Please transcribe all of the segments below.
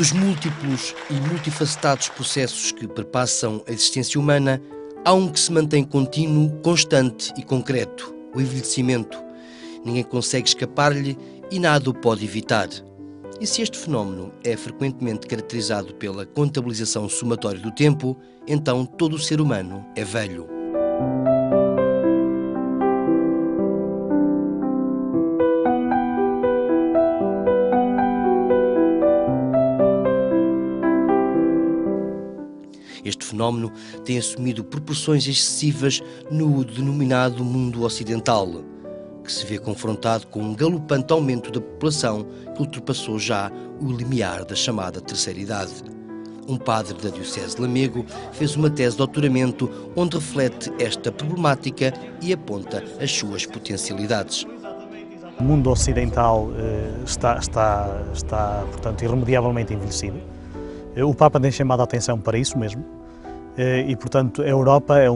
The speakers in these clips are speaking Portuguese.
Dos múltiplos e multifacetados processos que perpassam a existência humana, há um que se mantém contínuo, constante e concreto: o envelhecimento. Ninguém consegue escapar-lhe e nada o pode evitar. E se este fenómeno é frequentemente caracterizado pela contabilização somatória do tempo, então todo o ser humano é velho. Este fenómeno tem assumido proporções excessivas no denominado mundo ocidental, que se vê confrontado com um galopante aumento da população que ultrapassou já o limiar da chamada terceira idade. Um padre da Diocese de Lamego fez uma tese de doutoramento onde reflete esta problemática e aponta as suas potencialidades. O mundo ocidental está, portanto, irremediavelmente envelhecido. O Papa tem chamado a atenção para isso mesmo e, portanto, a Europa é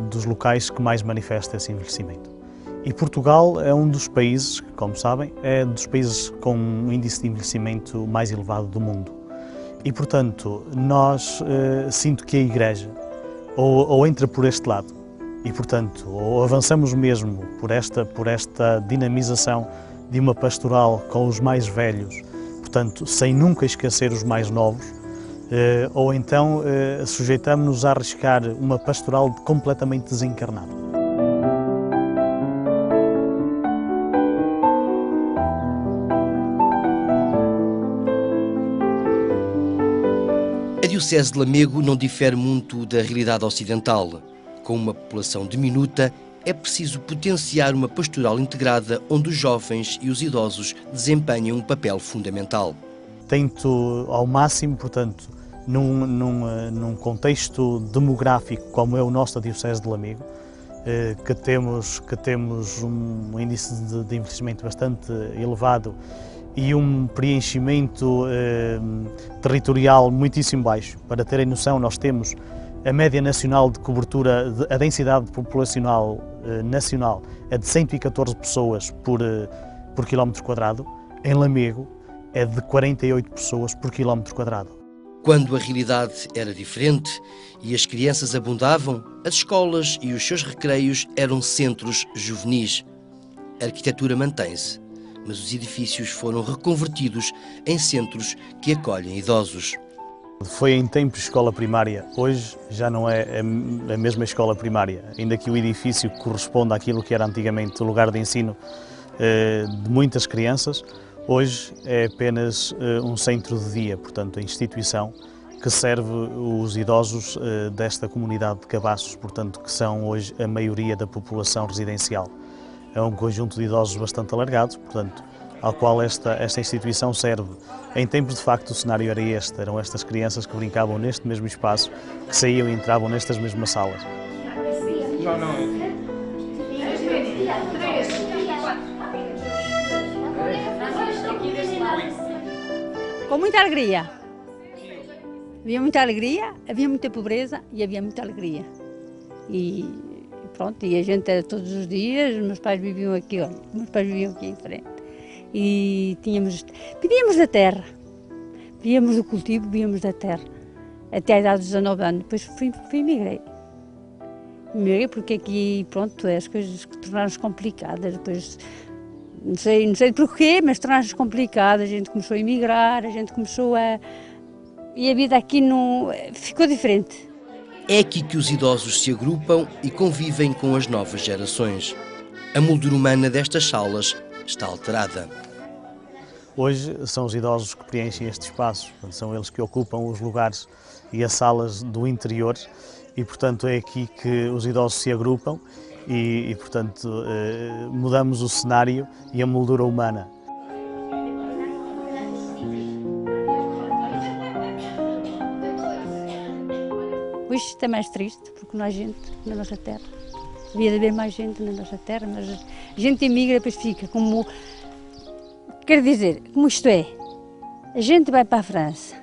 dos locais que mais manifesta esse envelhecimento. E Portugal é um dos países, como sabem, é dos países com um índice de envelhecimento mais elevado do mundo. E, portanto, sinto que a Igreja ou entra por este lado e, portanto, ou avançamos mesmo por esta dinamização de uma pastoral com os mais velhos, portanto, sem nunca esquecer os mais novos, ou então sujeitamos-nos a arriscar uma pastoral completamente desencarnada. A Diocese de Lamego não difere muito da realidade ocidental. Com uma população diminuta, é preciso potenciar uma pastoral integrada onde os jovens e os idosos desempenham um papel fundamental. Tento ao máximo, portanto, num contexto demográfico como é o nosso da Diocese de Lamego, que temos um índice de envelhecimento bastante elevado e um preenchimento territorial muitíssimo baixo. Para terem noção, nós temos a média nacional de cobertura, a densidade populacional nacional é de 114 pessoas por quilómetro quadrado. Em Lamego é de 48 pessoas por quilómetro quadrado. Quando a realidade era diferente e as crianças abundavam, as escolas e os seus recreios eram centros juvenis. A arquitetura mantém-se, mas os edifícios foram reconvertidos em centros que acolhem idosos. Foi em tempos de escola primária, hoje já não é a mesma escola primária, ainda que o edifício corresponda àquilo que era antigamente o lugar de ensino de muitas crianças. Hoje é apenas um centro de dia, portanto, a instituição que serve os idosos desta comunidade de Cabaços, portanto, que são hoje a maioria da população residencial. É um conjunto de idosos bastante alargados, portanto, ao qual esta instituição serve. Em tempos, de facto, o cenário era este, eram estas crianças que brincavam neste mesmo espaço, que saíam e entravam nestas mesmas salas. Com muita alegria. Havia muita alegria, havia muita pobreza e havia muita alegria. E pronto, e a gente era todos os dias, meus pais viviam aqui, olha, meus pais viviam aqui em frente. E vivíamos da terra, víamos do cultivo, víamos da terra, até a idade dos 19 anos. Depois emigrei. Emigrei porque aqui, pronto, as coisas tornaram-se complicadas. Depois, não sei porquê, mas tornaram-se complicadas. A gente começou a emigrar, a gente começou a... E a vida aqui não... ficou diferente. É aqui que os idosos se agrupam e convivem com as novas gerações. A moldura humana destas salas está alterada. Hoje são os idosos que preenchem estes espaços, são eles que ocupam os lugares e as salas do interior e, portanto, é aqui que os idosos se agrupam e portanto, mudamos o cenário e a moldura humana. Hoje está mais triste porque não há gente na nossa terra. Devia haver mais gente na nossa terra, mas a gente emigra e depois fica como... Quer dizer, como isto é, a gente vai para a França,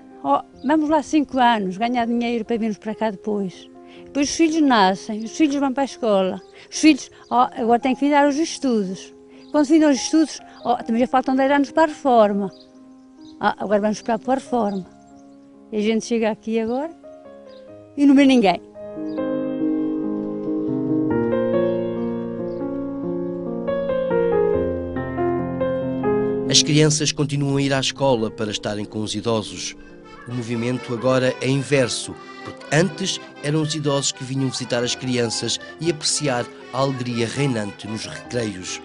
vamos lá 5 anos, ganhar dinheiro para virmos para cá depois. Depois os filhos nascem, os filhos vão para a escola, os filhos agora têm que findar os estudos. Quando findam os estudos, também já faltam 10 anos para a reforma. Agora vamos esperar para a reforma. E a gente chega aqui agora e não vê ninguém. As crianças continuam a ir à escola para estarem com os idosos. O movimento agora é inverso, porque antes eram os idosos que vinham visitar as crianças e apreciar a alegria reinante nos recreios.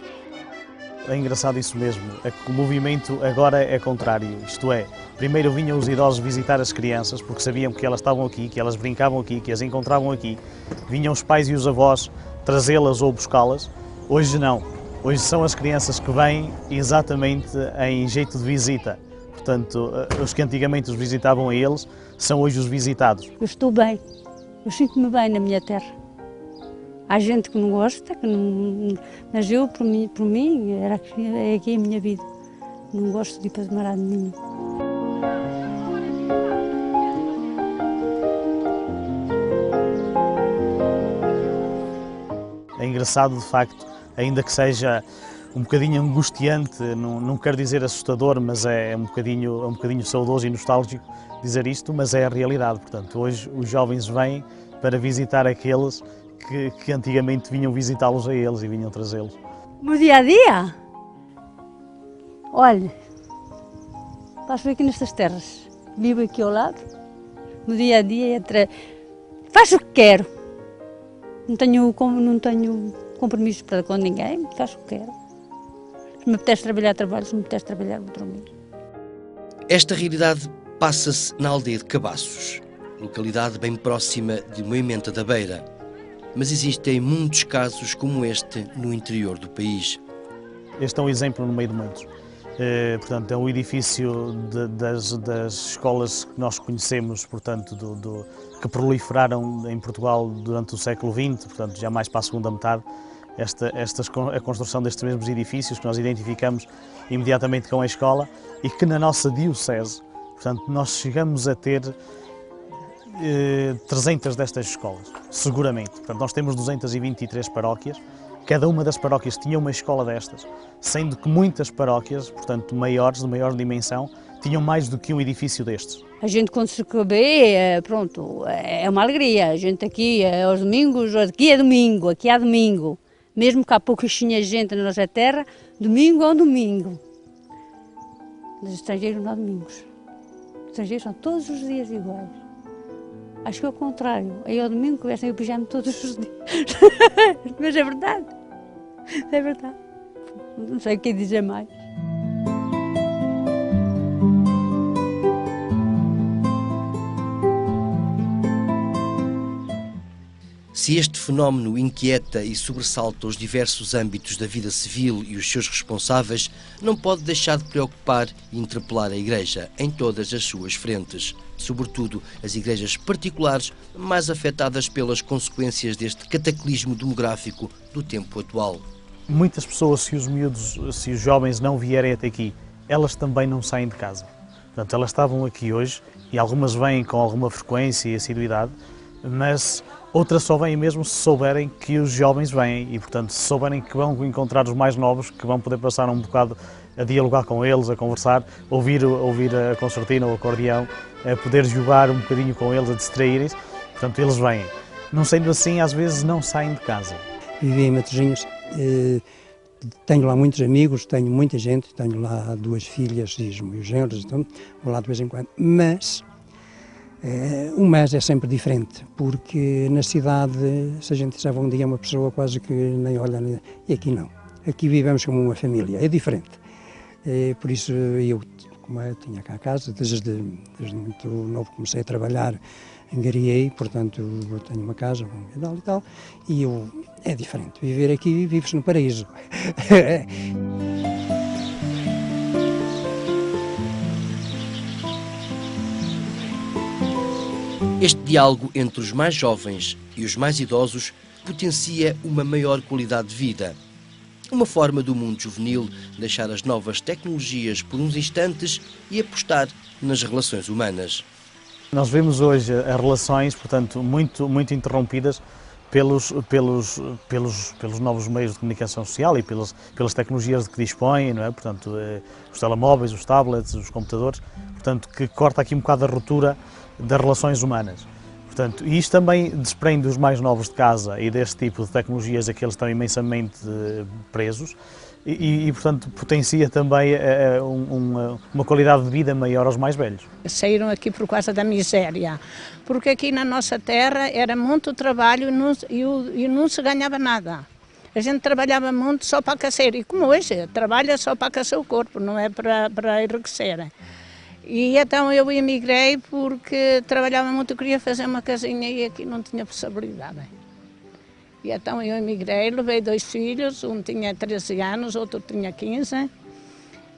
É engraçado isso mesmo, é que o movimento agora é contrário, isto é, primeiro vinham os idosos visitar as crianças porque sabiam que elas estavam aqui, que elas brincavam aqui, que as encontravam aqui, vinham os pais e os avós trazê-las ou buscá-las. Hoje não, hoje são as crianças que vêm exatamente em jeito de visita, portanto, os que antigamente os visitavam a eles são hoje os visitados. Eu estou bem, eu sinto-me bem na minha terra. Há gente que não gosta, mas eu, por mim, é aqui a minha vida. Não gosto de ir para demarado nenhum. É engraçado, de facto, ainda que seja um bocadinho angustiante, não quero dizer assustador, mas é um bocadinho saudoso e nostálgico dizer isto, mas é a realidade. Portanto, hoje os jovens vêm para visitar aqueles que antigamente vinham visitá-los a eles e vinham trazê-los. No dia a dia, olha, passo aqui nestas terras, vivo aqui ao lado, no dia a dia faço o que quero, não tenho compromissos para com ninguém, faço o que quero. Se me apetece trabalhar, trabalho, se me apetece trabalhar, vou dormir. Esta realidade passa-se na aldeia de Cabaços, localidade bem próxima de Moimenta da Beira. Mas existem muitos casos como este no interior do país. Este é um exemplo no meio de muitos. Portanto, é um edifício das escolas que nós conhecemos, portanto, que proliferaram em Portugal durante o século XX, portanto, já mais para a segunda metade, a construção destes mesmos edifícios que nós identificamos imediatamente com a escola e que na nossa diocese, portanto, nós chegamos a ter 300 destas escolas, seguramente. Portanto, nós temos 223 paróquias, cada uma das paróquias tinha uma escola destas, sendo que muitas paróquias, portanto maiores, de maior dimensão, tinham mais do que um edifício destes. A gente quando se vê, pronto, é uma alegria. A gente aqui, aos domingos, aqui é domingo, aqui há domingo. Mesmo que há pouquinha gente na nossa terra, domingo é um domingo. Nos estrangeiros não há domingos. Os estrangeiros são todos os dias iguais. Acho que é o contrário. Aí ao domingo que vestem o pijama todos os dias. Mas é verdade. É verdade. Não sei o que dizer mais. Se este fenómeno inquieta e sobressalta os diversos âmbitos da vida civil e os seus responsáveis, não pode deixar de preocupar e interpelar a Igreja em todas as suas frentes, sobretudo as igrejas particulares mais afetadas pelas consequências deste cataclismo demográfico do tempo atual. Muitas pessoas, se os jovens não vierem até aqui, elas também não saem de casa. Portanto, elas estavam aqui hoje e algumas vêm com alguma frequência e assiduidade, mas outras só vêm mesmo se souberem que os jovens vêm e, portanto, se souberem que vão encontrar os mais novos, que vão poder passar um bocado a dialogar com eles, a conversar, ouvir a concertina ou o acordeão, a poder jogar um bocadinho com eles, a distraírem-se. Portanto, eles vêm. Não sendo assim, às vezes não saem de casa. Vivi em Matosinhos, tenho lá muitos amigos, tenho muita gente, tenho lá 2 filhas e os meus genros, então vou lá de vez em quando, mas o mês é sempre diferente, porque na cidade, se a gente disser bom dia a uma pessoa, quase que nem olha, e aqui não. Aqui vivemos como uma família, é diferente. Por isso eu, como eu tinha cá a casa, desde muito novo comecei a trabalhar, angariei, portanto eu tenho uma casa, um quintal e tal, e é diferente. Viver aqui, vive-se no paraíso. Este diálogo entre os mais jovens e os mais idosos potencia uma maior qualidade de vida. Uma forma do mundo juvenil deixar as novas tecnologias por uns instantes e apostar nas relações humanas. Nós vemos hoje as relações, portanto, muito interrompidas pelos novos meios de comunicação social e pelas tecnologias de que dispõem, não é? Portanto, os telemóveis, os tablets, os computadores, portanto, que corta aqui um bocado a ruptura das relações humanas. Portanto, e isto também desprende os mais novos de casa e deste tipo de tecnologias a que eles estão imensamente presos e portanto, potencia também uma qualidade de vida maior aos mais velhos. Saíram aqui por causa da miséria, porque aqui na nossa terra era muito trabalho e não se ganhava nada. A gente trabalhava muito só para aquecer, e como hoje, trabalha só para aquecer o corpo, não é para enriquecer. E então eu emigrei porque trabalhava muito, queria fazer uma casinha e aqui não tinha possibilidade. E então eu emigrei, levei 2 filhos, um tinha 13 anos, outro tinha 15,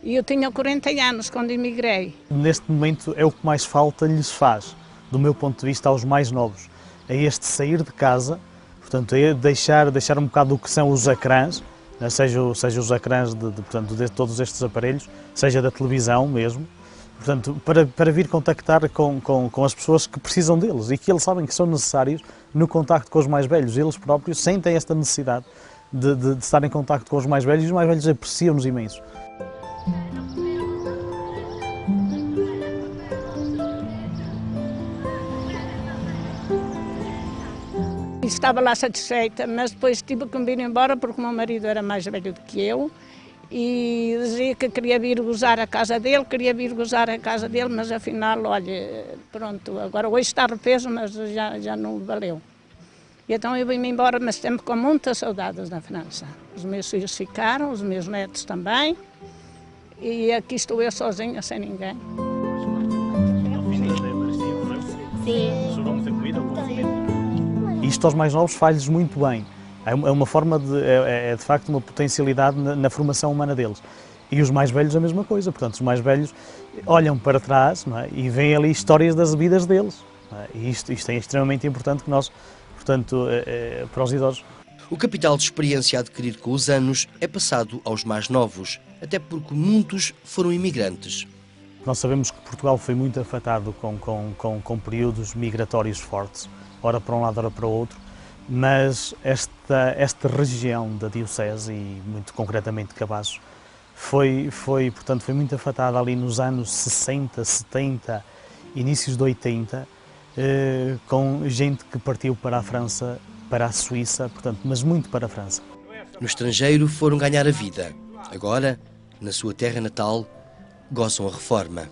e eu tinha 40 anos quando emigrei. Neste momento é o que mais falta lhes faz, do meu ponto de vista, aos mais novos. É este sair de casa, portanto, é deixar um bocado o que são os ecrãs, seja os ecrãs de todos estes aparelhos, seja da televisão mesmo, portanto, para vir contactar com as pessoas que precisam deles e que eles sabem que são necessários no contacto com os mais velhos. Eles próprios sentem esta necessidade de estar em contacto com os mais velhos e os mais velhos apreciam-nos imenso. Estava lá satisfeita, mas depois tive que me vir embora porque o meu marido era mais velho do que eu e dizia que queria vir gozar a casa dele, mas afinal, olha, pronto, agora hoje está repeso, mas já não valeu. E então eu vim-me embora, mas sempre com muitas saudades da França. Os meus filhos ficaram, os meus netos também, e aqui estou eu sozinha, sem ninguém. Isto aos mais novos faz-lhes muito bem. É uma forma de facto uma potencialidade na formação humana deles. E os mais velhos a mesma coisa, portanto os mais velhos olham para trás, não é? E veem ali histórias das vidas deles. Não é? E isto é extremamente importante que nós, portanto, para os idosos. O capital de experiência adquirido com os anos é passado aos mais novos, até porque muitos foram imigrantes. Nós sabemos que Portugal foi muito afetado com períodos migratórios fortes, ora para um lado, ora para o outro, mas esta região da Diocese, e muito concretamente Cabaços, foi muito afetada ali nos anos 60, 70, inícios de 80, com gente que partiu para a França, para a Suíça, portanto, mas muito para a França. No estrangeiro foram ganhar a vida. Agora, na sua terra natal, gozam a reforma.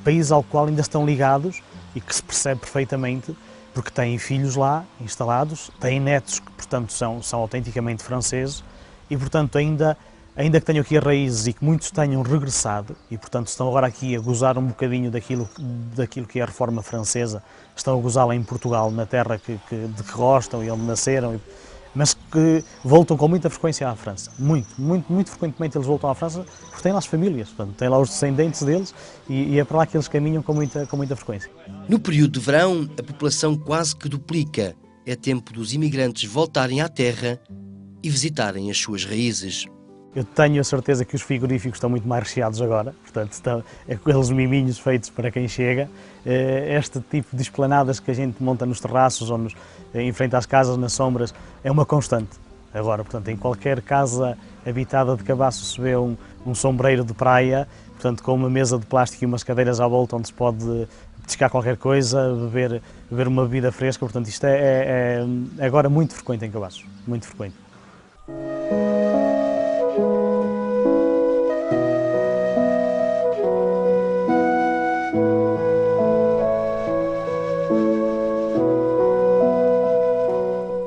País ao qual ainda estão ligados e que se percebe perfeitamente, porque têm filhos lá instalados, têm netos que, portanto, são autenticamente franceses e, portanto, ainda que tenham aqui as raízes e que muitos tenham regressado e, portanto, estão agora aqui a gozar um bocadinho daquilo que é a reforma francesa, estão a gozá-la em Portugal, na terra de que gostam e onde nasceram, mas que voltam com muita frequência à França. Muito frequentemente eles voltam à França porque têm lá as famílias, portanto, têm lá os descendentes deles e é para lá que eles caminham com muita frequência. No período de verão, a população quase que duplica. É tempo dos imigrantes voltarem à terra e visitarem as suas raízes. Eu tenho a certeza que os frigoríficos estão muito mais recheados agora, portanto, estão aqueles miminhos feitos para quem chega. Este tipo de esplanadas que a gente monta nos terraços ou em frente às casas, nas sombras, é uma constante. Agora, portanto, em qualquer casa habitada de Cabaços se vê um sombreiro de praia, portanto, com uma mesa de plástico e umas cadeiras à volta onde se pode pescar qualquer coisa, beber uma bebida fresca, portanto, isto é agora muito frequente em Cabaços, muito frequente.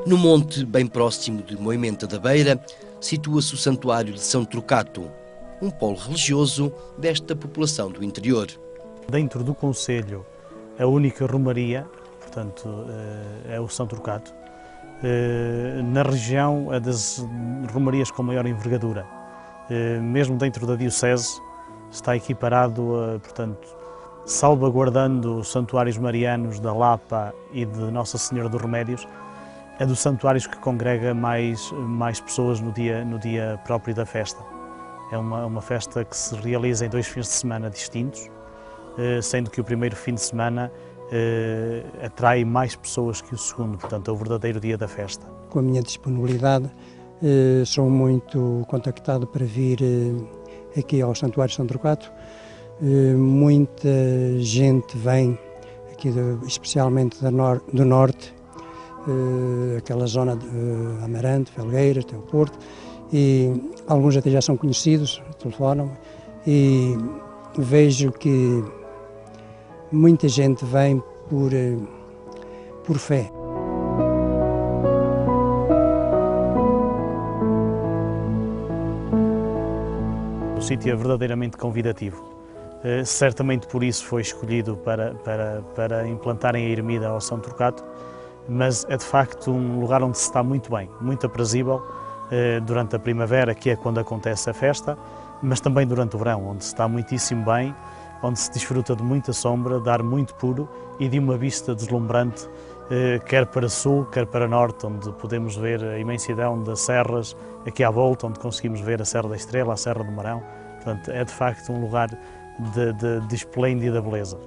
No monte, bem próximo de Moimenta da Beira, situa-se o Santuário de São Trocato, um polo religioso desta população do interior. Dentro do concelho, a única romaria, portanto, é o São Trocato. Na região, é das romarias com maior envergadura. Mesmo dentro da Diocese, está equiparado, portanto, salvaguardando os santuários marianos da Lapa e de Nossa Senhora dos Remédios, é dos santuários que congrega mais pessoas no dia próprio da festa. É uma festa que se realiza em 2 fins de semana distintos, sendo que o primeiro fim de semana atrai mais pessoas que o segundo, portanto é o verdadeiro dia da festa. Com a minha disponibilidade, sou muito contactado para vir aqui ao Santuário de São Torquato. Muita gente vem aqui, especialmente do norte, aquela zona de Amarante, Felgueiras, até o Porto, e alguns até já são conhecidos, telefonam, e vejo que muita gente vem por fé. O sítio é verdadeiramente convidativo. Certamente por isso foi escolhido para implantarem a ermida ao São Torquato, mas é de facto um lugar onde se está muito bem, muito aprazível durante a primavera, que é quando acontece a festa, mas também durante o verão, onde se está muitíssimo bem, onde se desfruta de muita sombra, de ar muito puro e de uma vista deslumbrante, quer para sul, quer para norte, onde podemos ver a imensidão das serras aqui à volta, onde conseguimos ver a Serra da Estrela, a Serra do Marão. Portanto, é de facto um lugar de esplêndida beleza.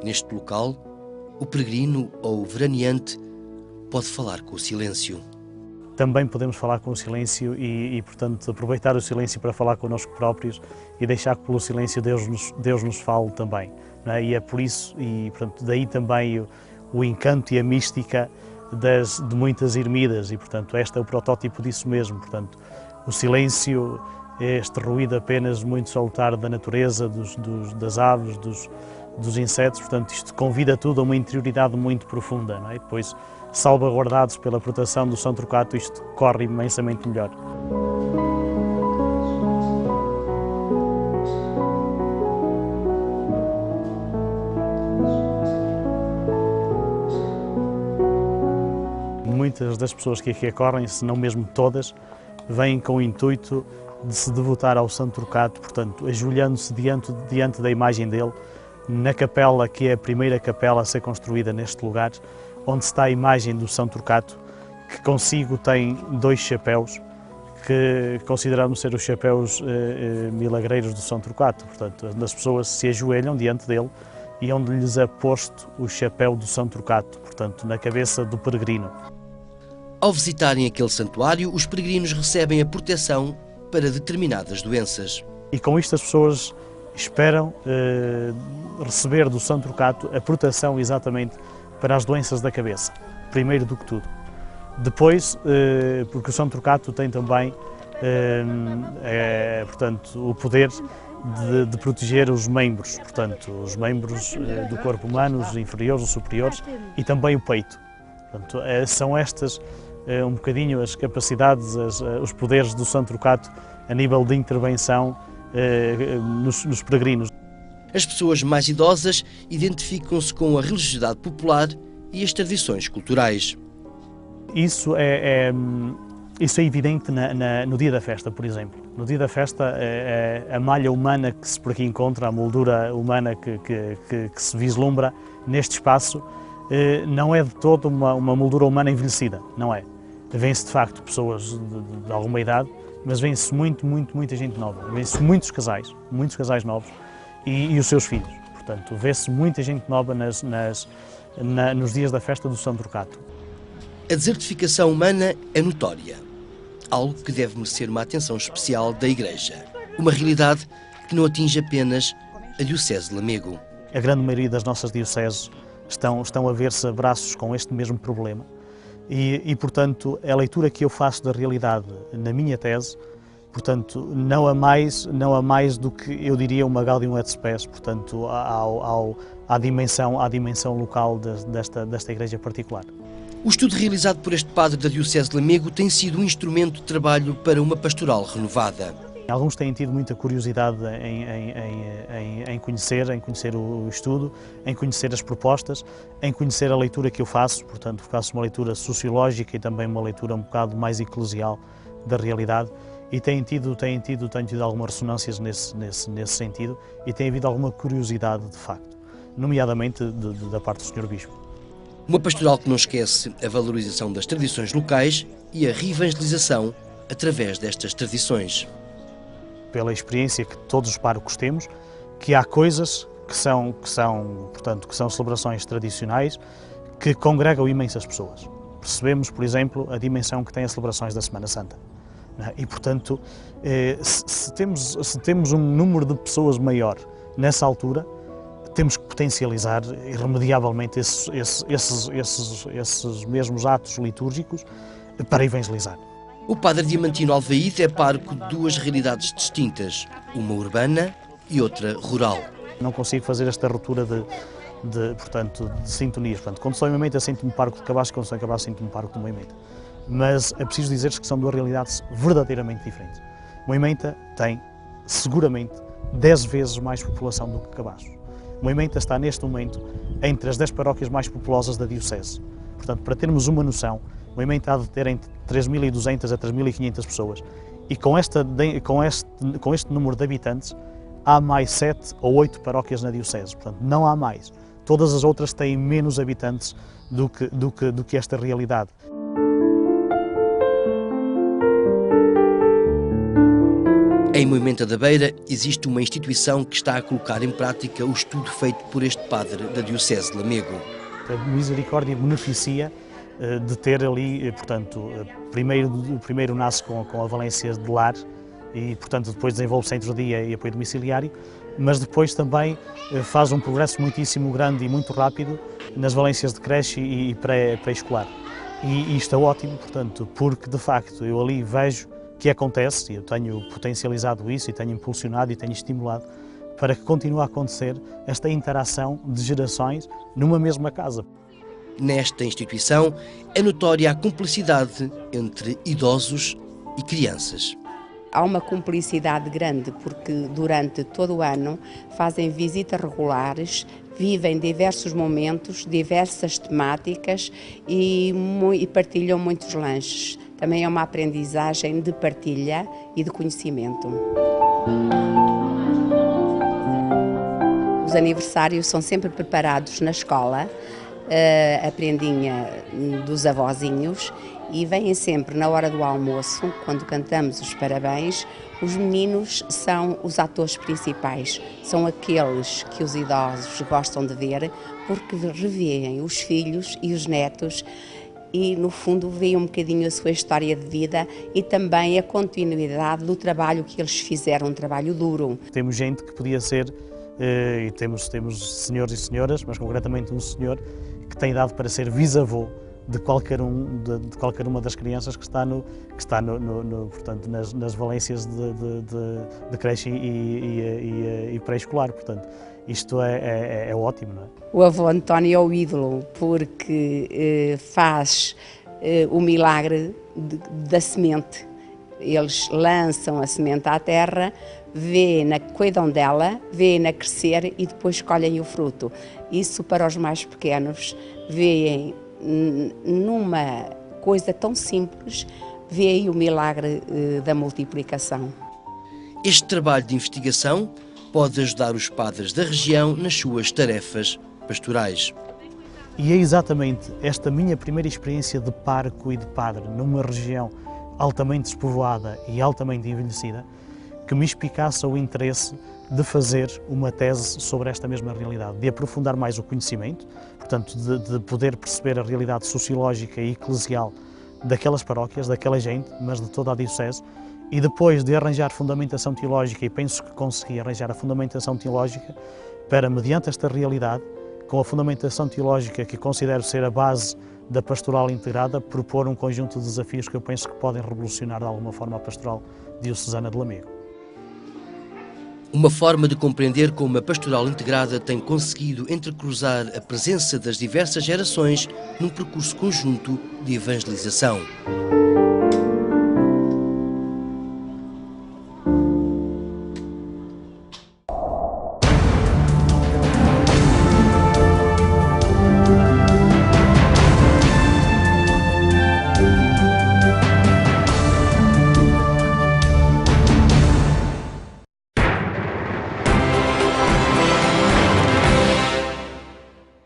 Neste local, o peregrino ou o veraneante pode falar com o silêncio. Também podemos falar com o silêncio e portanto, aproveitar o silêncio para falar connosco próprios e deixar que pelo silêncio Deus nos fale também. Não é? E é por isso, e portanto, daí também o encanto e a mística de muitas ermidas, e portanto este é o protótipo disso mesmo. Portanto, o silêncio, este ruído apenas muito salutar da natureza, das aves, dos insetos, portanto isto convida tudo a uma interioridade muito profunda, não é? E depois, salvaguardados pela proteção do São Torquato, isto corre imensamente melhor. Muitas das pessoas que aqui acorrem, se não mesmo todas, vêm com o intuito de se devotar ao São Torquato, portanto, ajoelhando-se diante da imagem dele, na capela, que é a primeira capela a ser construída neste lugar, onde está a imagem do São Torquato, que consigo tem 2 chapéus, que consideramos ser os chapéus milagreiros do São Torquato. Portanto, as pessoas se ajoelham diante dele e onde lhes é posto o chapéu do São Torquato, portanto, na cabeça do peregrino. Ao visitarem aquele santuário, os peregrinos recebem a proteção para determinadas doenças. E com isto as pessoas esperam receber do São Torquato a proteção exatamente para as doenças da cabeça, primeiro do que tudo. Depois, porque o São Torquato tem também portanto, o poder de proteger os membros, portanto, os membros do corpo humano, os inferiores, os superiores, e também o peito. Portanto, são estas um bocadinho as capacidades, os poderes do São Torquato a nível de intervenção nos peregrinos. As pessoas mais idosas identificam-se com a religiosidade popular e as tradições culturais. Isso é evidente no dia da festa, por exemplo. No dia da festa, a malha humana que se por aqui encontra, a moldura humana que se vislumbra neste espaço, não é de todo uma moldura humana envelhecida, não é. Vêm-se de facto pessoas de alguma idade, mas vêm-se muita gente nova. Vêm-se muitos casais novos e os seus filhos. Portanto, vê-se muita gente nova nos dias da festa do São Torquato. A desertificação humana é notória, algo que deve merecer uma atenção especial da Igreja. Uma realidade que não atinge apenas a Diocese de Lamego. A grande maioria das nossas dioceses estão a ver-se a braços com este mesmo problema e, portanto, a leitura que eu faço da realidade na minha tese, portanto, não há mais do que, eu diria, uma Gaudium et Spes, portanto, à dimensão local desta igreja particular. O estudo realizado por este padre da Diocese de Lamego tem sido um instrumento de trabalho para uma pastoral renovada. Alguns têm tido muita curiosidade em conhecer o estudo, em conhecer as propostas, em conhecer a leitura que eu faço, portanto, faço uma leitura sociológica e também uma leitura um bocado mais eclesial da realidade, e tenho tido algumas ressonâncias nesse sentido, e tem havido alguma curiosidade, de facto, nomeadamente da parte do Sr. Bispo. Uma pastoral que não esquece a valorização das tradições locais e a reevangelização através destas tradições. Pela experiência que todos os párocos temos, que há coisas portanto, que são celebrações tradicionais que congregam imensas pessoas. Percebemos, por exemplo, a dimensão que têm as celebrações da Semana Santa. E, portanto, se temos um número de pessoas maior nessa altura, temos que potencializar irremediavelmente esses mesmos atos litúrgicos para evangelizar. O padre Diamantino Alvaíde é pároco de duas realidades distintas, uma urbana e outra rural. Não consigo fazer esta ruptura de sintonias. Portanto, quando sou em Moimenta, sinto-me pároco de Cabaço, quando sou em Cabaço, sinto-me pároco de Moimenta. Mas é preciso dizer-se que são duas realidades verdadeiramente diferentes. Moimenta tem, seguramente, 10 vezes mais população do que Cabaços. Moimenta está, neste momento, entre as 10 paróquias mais populosas da Diocese. Portanto, para termos uma noção, Moimenta há de ter entre 3.200 a 3.500 pessoas. E com este número de habitantes, há mais 7 ou 8 paróquias na Diocese. Portanto, não há mais. Todas as outras têm menos habitantes do que esta realidade. Em Moimenta da Beira existe uma instituição que está a colocar em prática o estudo feito por este padre da Diocese de Lamego. A Misericórdia beneficia de ter ali, portanto, primeiro nasce com a valência de lar e, portanto, depois desenvolve centros de dia e apoio domiciliário, mas depois também faz um progresso muitíssimo grande e muito rápido nas valências de creche e pré-escolar. E isto é ótimo, portanto, porque de facto eu ali vejo que acontece, e eu tenho potencializado isso e tenho impulsionado e tenho estimulado para que continue a acontecer esta interação de gerações numa mesma casa. Nesta instituição é notória a cumplicidade entre idosos e crianças. Há uma cumplicidade grande porque durante todo o ano fazem visitas regulares, vivem diversos momentos, diversas temáticas e partilham muitos lanches. Também é uma aprendizagem de partilha e de conhecimento. Os aniversários são sempre preparados na escola, a prendinha dos avózinhos, e vêm sempre na hora do almoço, quando cantamos os parabéns. Os meninos são os atores principais, são aqueles que os idosos gostam de ver, porque revêem os filhos e os netos e, no fundo, veem um bocadinho a sua história de vida e também a continuidade do trabalho que eles fizeram, um trabalho duro. Temos gente que podia ser, e temos senhores e senhoras, mas concretamente um senhor que tem idade para ser bisavô de qualquer uma das crianças que está portanto, nas valências de creche e pré-escolar. Portanto, isto é ótimo, não é? O avô António é o ídolo porque faz o milagre da semente. Eles lançam a semente à terra, cuidam dela, vêem-na crescer e depois colhem o fruto. Isso para os mais pequenos, veem numa coisa tão simples, veem o milagre da multiplicação. Este trabalho de investigação pode ajudar os padres da região nas suas tarefas pastorais. E é exatamente esta minha primeira experiência de pároco e de padre numa região altamente despovoada e altamente envelhecida que me espicaça o interesse de fazer uma tese sobre esta mesma realidade, de aprofundar mais o conhecimento, portanto, de poder perceber a realidade sociológica e eclesial daquelas paróquias, daquela gente, mas de toda a Diocese, e depois de arranjar fundamentação teológica, e penso que consegui arranjar a fundamentação teológica para, mediante esta realidade, com a fundamentação teológica que considero ser a base da pastoral integrada, propor um conjunto de desafios que eu penso que podem revolucionar de alguma forma a pastoral diocesana de Lamego. Uma forma de compreender como a pastoral integrada tem conseguido entrecruzar a presença das diversas gerações num percurso conjunto de evangelização.